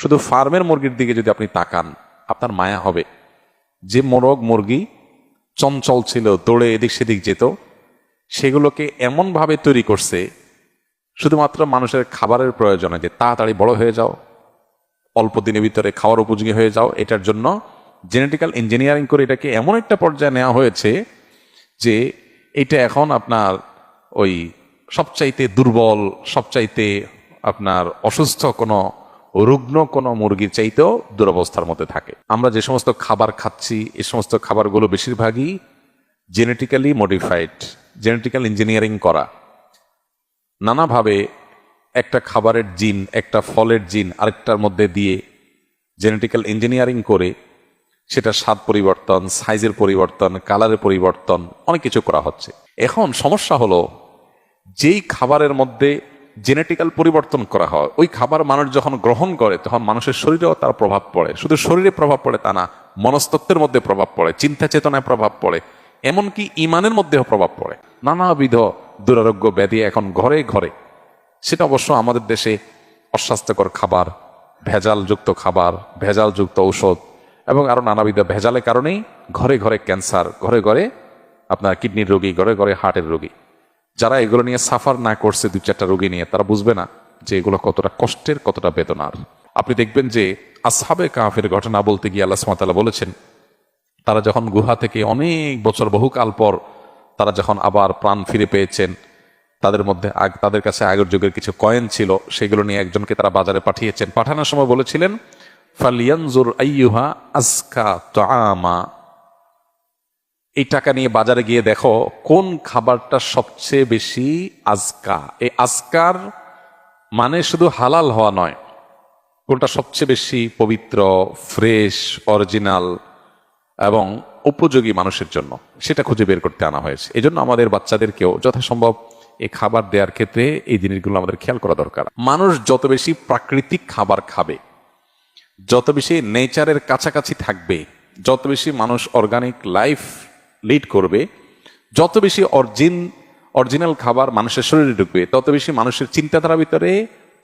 শুধু ফার্মের মুরগির দিকে যদি আপনি তাকান, আপনার মায়া হবে। যে মোরগ মুরগি চঞ্চল ছিল, দৌড়ে এদিক সেদিক যেত, সেগুলোকে এমনভাবে তৈরি করছে শুধুমাত্র মানুষের খাবারের প্রয়োজনে, যে তাড়াতাড়ি বড় হয়ে যাও, অল্প দিনের ভিতরে খাওয়ার উপযোগী হয়ে যাও। এটার জন্য জেনেটিক্যাল ইঞ্জিনিয়ারিং করে এটাকে এমন একটা পর্যায়ে নেওয়া হয়েছে যে এটা এখন আপনার ওই সবচাইতে দুর্বল, সবচাইতে আপনার অসুস্থ কোনো রুগ্ন কোনো মুরগির চাইতেও দুরবস্থার মধ্যে থাকে। আমরা যে সমস্ত খাবার খাচ্ছি, এই সমস্ত খাবারগুলো বেশিরভাগই জেনেটিক্যালি মডিফাইড, জেনেটিক্যাল ইঞ্জিনিয়ারিং করা। নানাভাবে একটা খাবারের জিন, একটা ফলের জিন আরেকটার মধ্যে দিয়ে জেনেটিক্যাল ইঞ্জিনিয়ারিং করে সেটা স্বাদ পরিবর্তন, সাইজের পরিবর্তন, কালারের পরিবর্তন, অনেক কিছু করা হচ্ছে। এখন সমস্যা হলো, যেই খাবারের মধ্যে জেনেটিক্যাল পরিবর্তন করা হয়, ওই খাবার মানুষ যখন গ্রহণ করে তখন মানুষের শরীরেও তার প্রভাব পড়ে। শুধু শরীরে প্রভাব পড়ে তা না, মনস্তত্ত্বের মধ্যে প্রভাব পড়ে, চিন্তা চেতনায় প্রভাব পড়ে, এমনকি ইমানের মধ্যেও প্রভাব পড়ে। নানাবিধ দুরারোগ্য ব্যাধি এখন ঘরে ঘরে। সেটা অবশ্য আমাদের দেশে অস্বাস্থ্যকর খাবার, ভেজালযুক্ত খাবার, ভেজালযুক্ত ঔষধ এবং আরো নানাবিধ ভেজালের কারণেই ঘরে ঘরে ক্যান্সার, ঘরে ঘরে আপনার কিডনির রোগী, ঘরে ঘরে হার্টের রোগী। যারা এগুলো নিয়ে সাফার না করছে, 2-4টা রোগী নিয়ে, তারা বুঝবে না যে এগুলো কতটা কষ্টের, কতটা বেদনার। আপনি দেখবেন যে আসহাবে কাহফের ঘটনা বলতে গিয়ে আল্লাহ সুবহানাহু ওয়া তাআলা বলেছেন, তারা যখন গুহা থেকে অনেক বছর, বহুকাল পর তারা যখন আবার প্রাণ ফিরে পেয়েছেন, তাদের কাছে আগের যুগের কিছু কয়েন ছিল, সেগুলো নিয়ে একজনকে তারা বাজারে পাঠিয়েছেন। পাঠানোর সময় বলেছিলেন, ফালিয়ানজুর আইয়ুহা আজকা তাআমা, এই টাকা নিয়ে বাজারে গিয়ে দেখো কোন খাবারটা সবচেয়ে বেশি আজকা। এই আজকার মানে শুধু হালাল হওয়া নয়, কোনটা সবচেয়ে বেশি পবিত্র, ফ্রেশ, অরিজিনাল এবং উপযোগী মানুষের জন্য, সেটা খুঁজে বের করতে আনা হয়েছে। এই জন্য আমাদের বাচ্চাদেরকেও যথাসম্ভব এই খাবার দেওয়ার ক্ষেত্রে এই জিনিসগুলো আমাদের খেয়াল করা দরকার। মানুষ যত বেশি প্রাকৃতিক খাবার খাবে, যত বেশি নেচারের কাছাকাছি থাকবে, যত বেশি মানুষ অর্গানিক লাইফ লিড করবে, যত বেশি অরিজিনাল খাবার মানুষের শরীরে ঢুকবে, তত বেশি মানুষের চিন্তাধারার ভিতরে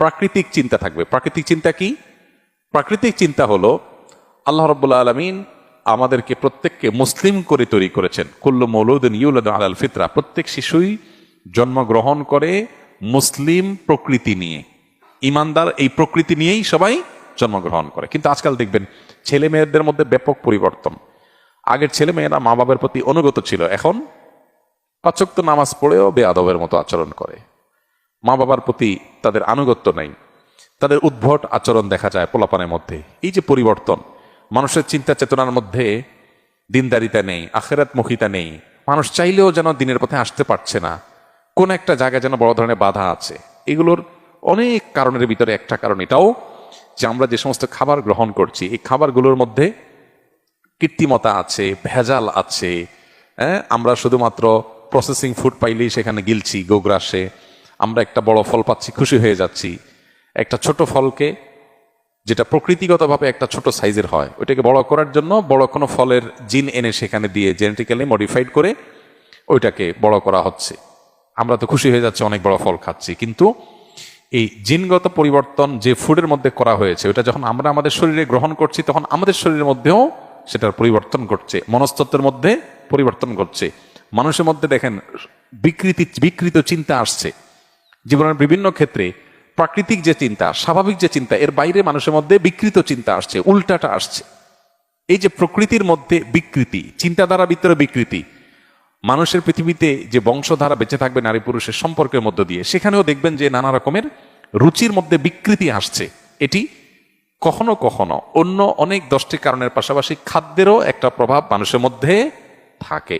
প্রাকৃতিক চিন্তা থাকবে। প্রাকৃতিক চিন্তা কি? প্রাকৃতিক চিন্তা হলো, আল্লাহ রাব্বুল আলামিন আমাদেরকে প্রত্যেককে মুসলিম করে তৈরি করেছেন। কুল্লু মৌলুদিন ইউলাদু আলাল ফিতরা, প্রত্যেক শিশুই জন্মগ্রহণ করে মুসলিম প্রকৃতি নিয়ে, ইমানদার এই প্রকৃতি নিয়েই সবাই জন্মগ্রহণ করে। কিন্তু আজকাল দেখবেন ছেলে মেয়েদের মধ্যে ব্যাপক পরিবর্তন। আগের ছেলে মেয়েরা মা বাবার প্রতি অনুগত ছিল, এখন 5 ওয়াক্ত নামাজ পড়েও বেয়াদবের মতো আচরণ করে। মা বাবার প্রতি তাদের আনুগত্য নাই, তাদের উদ্ভট আচরণ দেখা যায় পোলাপানের মধ্যে। এই যে পরিবর্তন, মানুষের চিন্তা চেতনার মধ্যে দিনদারিতা নেই, আখিরাতমুখিতা নেই, মানুষ চাইলেও যেন দিনের পথে আসতে পারছে না, কোন একটা জায়গায় যেন বড় ধরনের বাধা আছে। এগুলোর অনেক কারণের ভিতরে একটা কারণ এটাও যে আমরা যে সমস্ত খাবার গ্রহণ করছি, এই খাবারগুলোর মধ্যে কৃত্রিমতা আছে, ভেজাল আছে। আমরা শুধুমাত্র প্রসেসিং ফুড পাইলেই সেখানে গিলছি গোগ্রাসে, আমরা একটা বড় ফল পাচ্ছি, খুশি হয়ে যাচ্ছি। একটা ছোট ফলকে, যেটা প্রকৃতিগতভাবে একটা ছোট সাইজের হয়, ওইটাকে বড় করার জন্য বড় কোনো ফলের জিন এনে সেখানে দিয়ে জেনেটিক্যালি মডিফাইড করে ওইটাকে বড় করা হচ্ছে। আমরা তো খুশি হয়ে যাচ্ছে, অনেক বড় ফল খাচ্ছি, কিন্তু এই জিনগত পরিবর্তন যে ফুডের মধ্যে করা হয়েছে, ওটা যখন আমরা আমাদের শরীরে গ্রহণ করছি, তখন আমাদের শরীরের মধ্যেও সেটার পরিবর্তন ঘটছে, মনস্তত্ত্বের মধ্যে পরিবর্তন ঘটছে। মানুষের মধ্যে দেখেন বিকৃত চিন্তা আসছে। জীবনের বিভিন্ন ক্ষেত্রে প্রাকৃতিক যে চিন্তা, স্বাভাবিক যে চিন্তা, এর বাইরে মানুষের মধ্যে বিকৃত চিন্তা আসছে, উল্টাটা আসছে। এই যে প্রকৃতির মধ্যে বিকৃতি, চিন্তাধারা ভিতরে বিকৃতি, মানুষের পৃথিবীতে যে বংশধারা বেঁচে থাকবে নারী পুরুষের সম্পর্কের মধ্য দিয়ে, সেখানেও দেখবেন যে নানা রকমের রুচির মধ্যে বিকৃতি আসছে। এটি কখনো কখনো অন্য অনেক 10টি কারণের পাশাপাশি খাদ্যেরও একটা প্রভাব মানুষের মধ্যে থাকে।